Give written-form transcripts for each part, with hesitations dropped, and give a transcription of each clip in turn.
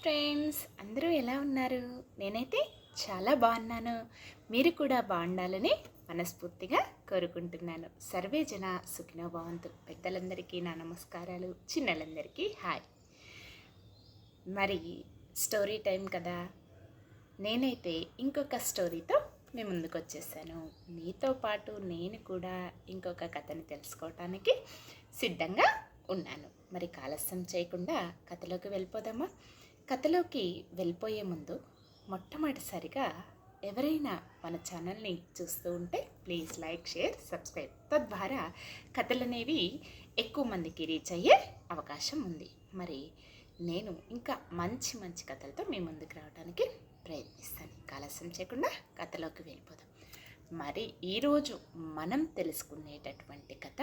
Friends, అందరూ ఎలా ఉన్నారు? నేనైతే చాలా బాగున్నాను. మీరు కూడా బాగుండాలని మనస్ఫూర్తిగా కోరుకుంటున్నాను. సర్వే జన సుఖినో భవంతు. పెద్దలందరికీ నా నమస్కారాలు, చిన్నలందరికీ హాయ్. మరి స్టోరీ టైం కదా, నేనైతే ఇంకొక స్టోరీతో మీ ముందుకు వచ్చేసాను. మీతో పాటు నేను కూడా ఇంకొక కథని తెలుసుకోవటానికి సిద్ధంగా ఉన్నాను. మరి ఆలస్యం చేయకుండా కథలోకి వెళ్ళిపోదామా? కథలోకి వెళ్ళిపోయే ముందు మొట్టమొదటిసారిగా ఎవరైనా మన ఛానల్ని చూస్తూ ఉంటే ప్లీజ్ లైక్, షేర్, సబ్స్క్రైబ్. తద్వారా కథలు అనేవి ఎక్కువ మందికి రీచ్ అయ్యే అవకాశం ఉంది. మరి నేను ఇంకా మంచి మంచి కథలతో మీ ముందుకు రావడానికి ప్రయత్నిస్తాను. ఆలస్యం చేయకుండా కథలోకి వెళ్ళిపోదాం. మరి ఈరోజు మనం తెలుసుకునేటటువంటి కథ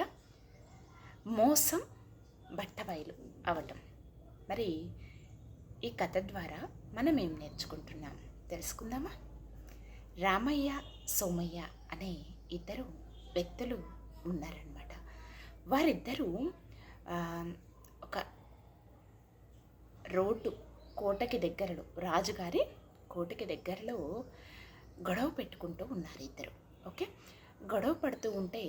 మోసం బట్టబయలు అవటం. మరి ఈ కథ ద్వారా మనం ఏం నేర్చుకుంటున్నాం తెలుసుకుందామా? రామయ్య, సోమయ్య అనే ఇద్దరు వ్యక్తులు ఉన్నారన్నమాట. వారిద్దరూ ఒక రోడ్డు కోటకి దగ్గరలో, రాజుగారి కోటకి దగ్గరలో గొడవ పెట్టుకుంటూ ఉన్నారు ఇద్దరు. ఓకే, గొడవ పడుతూ ఉంటే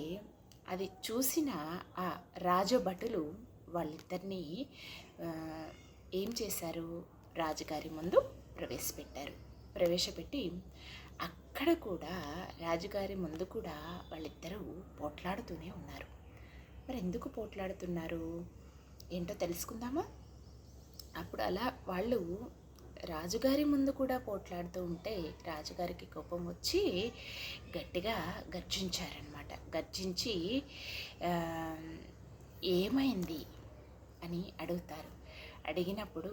అది చూసిన ఆ రాజభటులు వాళ్ళిద్దరినీ ఏం చేశారు, రాజుగారి ముందు ప్రవేశపెట్టి అక్కడ కూడా రాజుగారి ముందు కూడా వాళ్ళిద్దరూ పోట్లాడుతూనే ఉన్నారు. మరి ఎందుకు పోట్లాడుతున్నారు ఏంటో తెలుసుకుందామా? అప్పుడు అలా వాళ్ళు రాజుగారి ముందు కూడా పోట్లాడుతూ ఉంటే రాజుగారికి కోపం వచ్చి గట్టిగా గర్జించారనమాట. గర్జించి ఏమైంది అని అడుగుతారు. అడిగినప్పుడు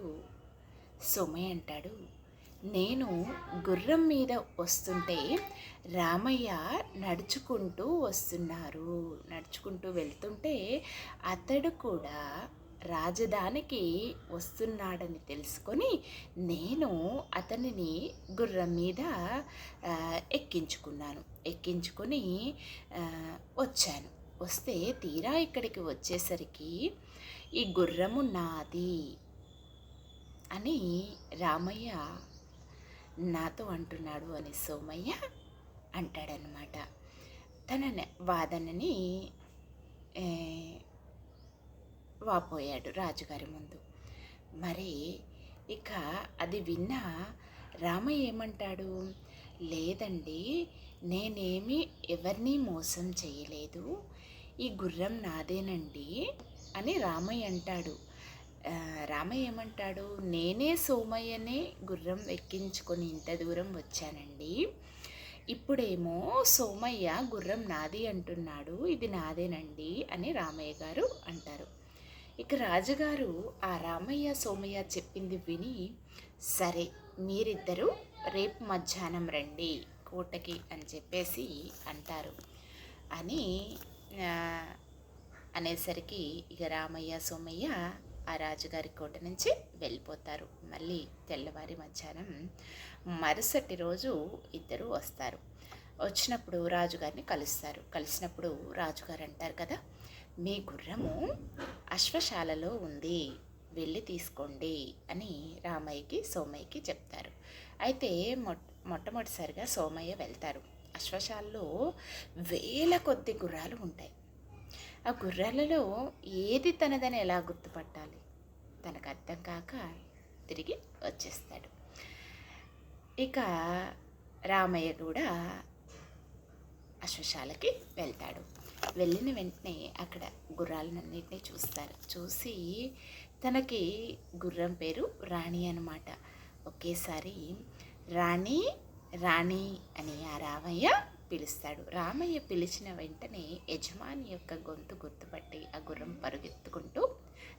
సోమయ్య అంటాడు, నేను గుర్రం మీద వస్తుంటే రామయ్య నడుచుకుంటూ వెళ్తుంటే అతడు కూడా రాజధానికి వస్తున్నాడని తెలుసుకొని నేను అతనిని గుర్రం మీద ఎక్కించుకొని వచ్చాను. వస్తే తీరా ఇక్కడికి వచ్చేసరికి ఈ గుర్రము నాది అని రామయ్య నాతో అంటున్నాడు అని సోమయ్య అంటాడనమాట. తన వాదనని వాపోయాడు రాజుగారి ముందు. మరి ఇక అది విన్న రామయ్య ఏమంటాడు, లేదండి, నేనేమి ఎవరిని మోసం చేయలేదు, ఈ గుర్రం నాదేనండి అని రామయ్య అంటాడు. రామయ్య ఏమంటాడు, నేనే సోమయ్యనే గుర్రం ఎక్కించుకొని ఇంత దూరం వచ్చానండి, ఇప్పుడేమో సోమయ్య గుర్రం నాది అంటున్నాడు, ఇది నాదేనండి అని రామయ్య గారు అంటారు. ఇక రాజుగారు ఆ రామయ్య సోమయ్య చెప్పింది విని, సరే మీరిద్దరూ రేపు మధ్యాహ్నం రండి కోటకి అని చెప్పేసి అంటారు. అనేసరికి ఇక రామయ్య సోమయ్య ఆ రాజుగారి కోట నుంచి వెళ్ళిపోతారు. మళ్ళీ తెల్లవారి మధ్యాహ్నం మరుసటి రోజు ఇద్దరు వస్తారు. వచ్చినప్పుడు రాజుగారిని కలుస్తారు. కలిసినప్పుడు రాజుగారు అంటారు కదా, మీ గుర్రము అశ్వశాలలో ఉంది, వెళ్ళి తీసుకోండి అని రామయ్యకి సోమయ్యకి చెప్తారు. అయితే మొట్టమొదటిసారిగా సోమయ్య వెళ్తారు. అశ్వశాలలో వేల కొద్ది గుర్రాలు ఉంటాయి. ఆ గుర్రాలలో ఏది తనదని ఎలా గుర్తుపట్టాలి, తనకు అర్థం కాక తిరిగి వచ్చేస్తాడు. ఇక రామయ్య కూడా అశ్వశాలకి వెళ్తాడు. వెళ్ళిన వెంటనే అక్కడ గుర్రాలన్నింటినీ చూసి తనకి గుర్రం పేరు రాణి అన్నమాట. ఒకేసారి రాణి రాణి అని ఆ రామయ్య పిలుస్తాడు. రామయ్య పిలిచిన వెంటనే యజమాని యొక్క గొంతు గుర్తుపట్టి ఆ గుర్రం పరుగెత్తుకుంటూ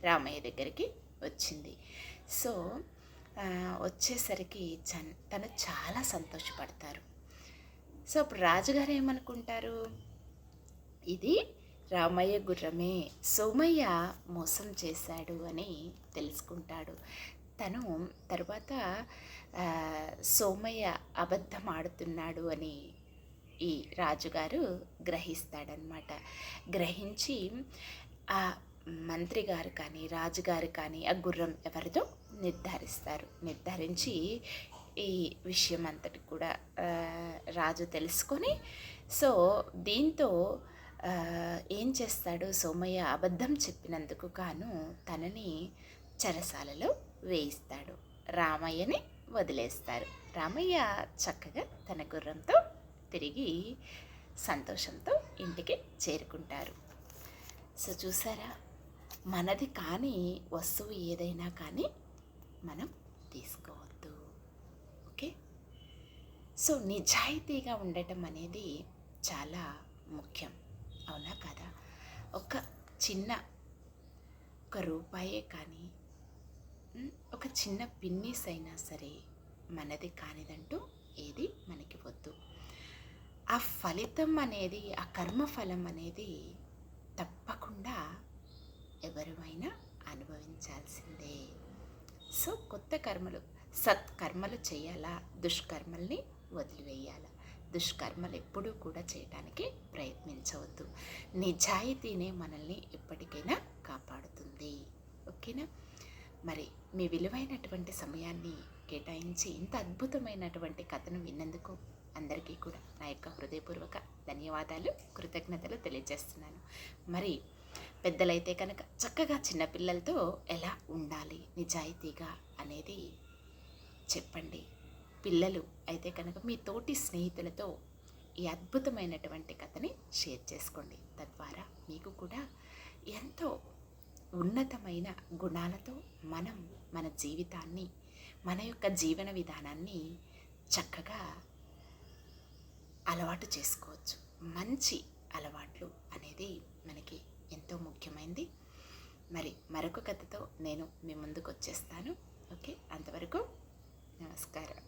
రామయ్య దగ్గరికి వచ్చింది. సో వచ్చేసరికి తను చాలా సంతోషపడతారు. సో అప్పుడు రాజుగారు ఏమనుకుంటారు, ఇది రామయ్య గుర్రమే, సోమయ్య మోసం చేశాడు అని తెలుసుకుంటాడు. తను తర్వాత సోమయ్య అబద్ధం ఆడుతున్నాడు అని ఈ రాజుగారు గ్రహిస్తాడనమాట. గ్రహించి ఆ మంత్రి గారు కానీ రాజుగారు కానీ ఆ గుర్రం ఎవరిదో నిర్ధారించి ఈ విషయం అంతటి కూడా రాజు తెలుసుకొని, సో దీంతో ఏం చేస్తాడు, సోమయ్య అబద్ధం చెప్పినందుకు గాను తనని చెరసాలలో వేయిస్తాడు. రామయ్యని వదిలేస్తారు. రామయ్య చక్కగా తన గుర్రంతో తిరిగి సంతోషంతో ఇంటికి చేరుకుంటారు. సో చూసారా, మనది కాని వస్తువు ఏదైనా కానీ మనం తీసుకోవద్దు. ఓకే, సో నిజాయితీగా ఉండటం అనేది చాలా ముఖ్యం, అవునా కదా? ఒక చిన్న ఒక రూపాయే కానీ, ఒక చిన్న పిన్నీస్ అయినా సరే మనది కానిదంటూ ఏది మనకి వద్దు. ఆ ఫలితం అనేది, ఆ కర్మఫలం అనేది తప్పకుండా ఎవరిమైనా అనుభవించాల్సిందే. సో కొత్త కర్మలు, సత్కర్మలు చేయాలా, దుష్కర్మల్ని వదిలివేయాలా. దుష్కర్మలు ఎప్పుడూ కూడా చేయడానికి ప్రయత్నించవద్దు. నిజాయితీనే మనల్ని ఎప్పటికైనా కాపాడుతుంది. ఓకేనా? మరి మీ విలువైనటువంటి సమయాన్ని కేటాయించి ఇంత అద్భుతమైనటువంటి కథను విన్నందుకు అందరికీ కూడా నా యొక్క హృదయపూర్వక ధన్యవాదాలు, కృతజ్ఞతలు తెలియజేస్తున్నాను. మరి పెద్దలైతే కనుక చక్కగా చిన్నపిల్లలతో ఎలా ఉండాలి నిజాయితీగా అనేది చెప్పండి. పిల్లలు అయితే కనుక మీ తోటి స్నేహితులతో ఈ అద్భుతమైనటువంటి కథని షేర్ చేసుకోండి. తద్వారా మీకు కూడా ఎంతో ఉన్నతమైన గుణాలతో మనం మన జీవితాన్ని, మన యొక్క జీవన విధానాన్ని చక్కగా అలవాటు చేసుకోవచ్చు. మంచి అలవాట్లు అనేది మనకి ఎంతో ముఖ్యమైనది. మరి మరొక కథతో నేను మీ ముందుకు వచ్చేస్తాను. ఓకే, అంతవరకు నమస్కారం.